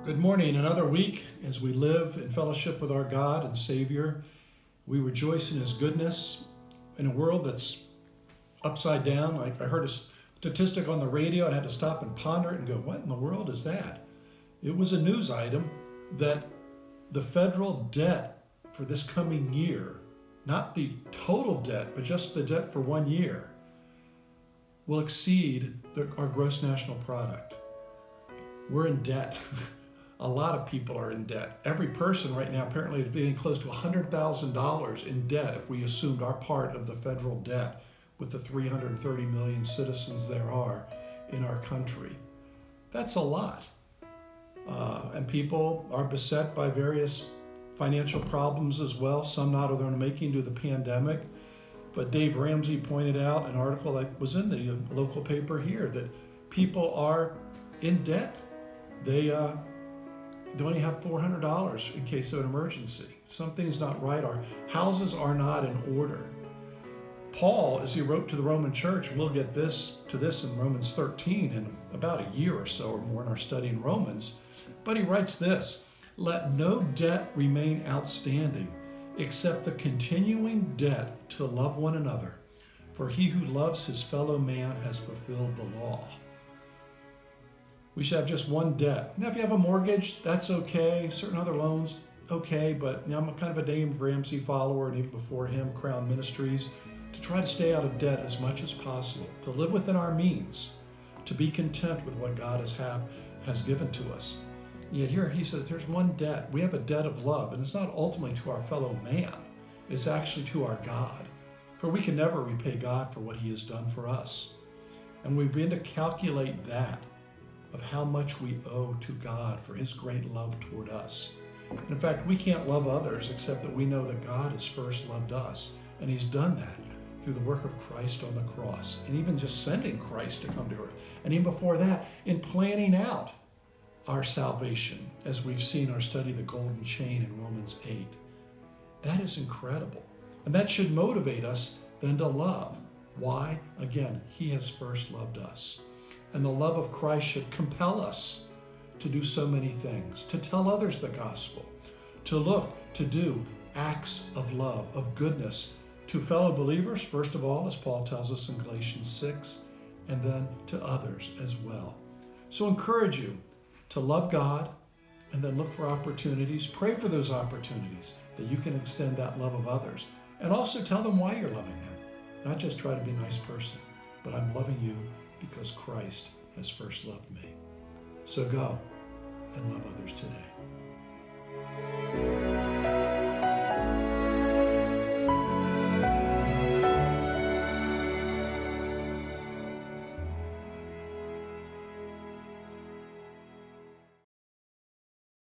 Good morning. Another week as we live in fellowship with our God and Savior. We rejoice in His goodness in a world that's upside down. I heard a statistic on the radio and had to stop and ponder it and go, what in the world is that? It was a news item that the federal debt for this coming year, not the total debt, but just the debt for 1 year, will exceed our gross national product. We're in debt. A lot of people are in debt. Every person right now apparently is being close to $100,000 in debt if we assumed our part of the federal debt with the 330 million citizens there are in our country. That's a lot. And people are beset by various financial problems as well, some not of their own making due to the pandemic. But Dave Ramsey pointed out in an article that was in the local paper here that people are in debt. They only have $400 in case of an emergency. Something's not right. Our houses are not in order. Paul, as he wrote to the Roman church, we'll get to this in Romans 13 in about a year or so or more in our study in Romans, but he writes this: let no debt remain outstanding except the continuing debt to love one another, for he who loves his fellow man has fulfilled the law. We should have just one debt. Now, if you have a mortgage, that's okay. Certain other loans, okay. But I'm kind of a Dave Ramsey follower, and even before him, Crown Ministries, to try to stay out of debt as much as possible, to live within our means, to be content with what God has given to us. Yet here he says there's one debt. We have a debt of love, and it's not ultimately to our fellow man. It's actually to our God. For we can never repay God for what he has done for us. And we begin to calculate that, of how much we owe to God for his great love toward us. And in fact, we can't love others except that we know that God has first loved us. And he's done that through the work of Christ on the cross, and even just sending Christ to come to earth. And even before that, in planning out our salvation, as we've seen our study the golden chain in Romans 8. That is incredible. And that should motivate us then to love. Why? Again, he has first loved us. And the love of Christ should compel us to do so many things, to tell others the gospel, to look, to do acts of love, of goodness to fellow believers, first of all, as Paul tells us in Galatians 6, and then to others as well. So encourage you to love God and then look for opportunities. Pray for those opportunities that you can extend that love of others. And also tell them why you're loving them. Not just try to be a nice person, but I'm loving you because Christ has first loved me. So go and love others today.